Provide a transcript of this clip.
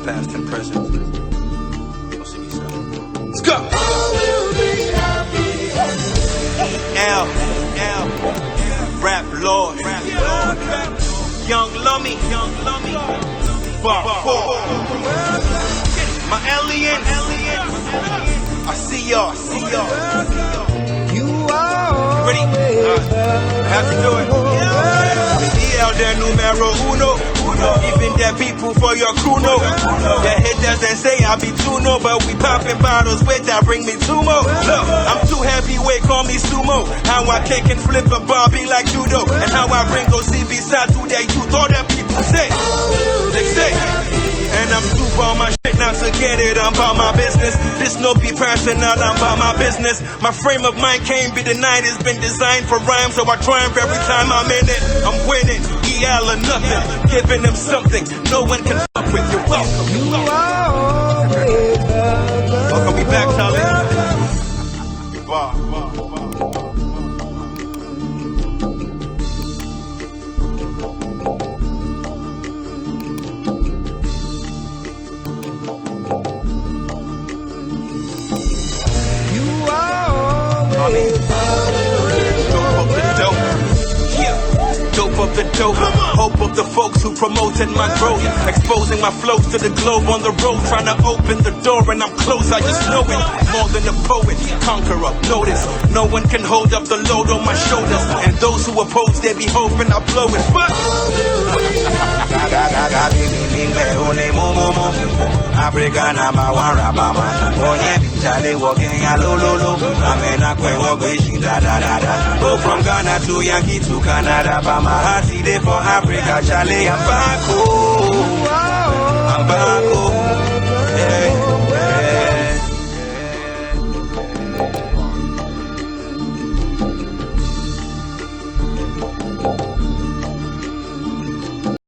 past and present. Let's go. L, Rap Lord, Young Lummy, Bar 4, my alien, I see y'all. You ready? Have to do it. El del numero uno. Even that people for your crew know. The haters that say I be too no, but we popping bottles with that bring me two more. Look, I'm too heavyweight, call me sumo. How I kick and flip a Barbie like judo, and how I bring those CB to that youth. All that people say, they say. And I'm super on my shit, not to get it, I'm about my business. This no be personal, I'm about my business. My frame of mind can't be denied, it's been designed for rhyme, so I triumph every time I'm in it. I'm winning, EL or nothing, giving them something no one can fuck with. You're welcome. Welcome me back, Charlie. Dope of the dope, hope of the folks who promoted my growth, exposing my flows to the globe on the road, trying to open the door and I'm close, I just know it. More than a poet, conqueror, notice, no one can hold up the load on my shoulders, and those who oppose, they be hoping I blow it, but Africana Mawarabama, Chale walking a lolo, Amena Kwe da da da da. Go from Ghana to Yankee to Canada, Bama Hati there for Africa, Chale, I'm back, I'm back,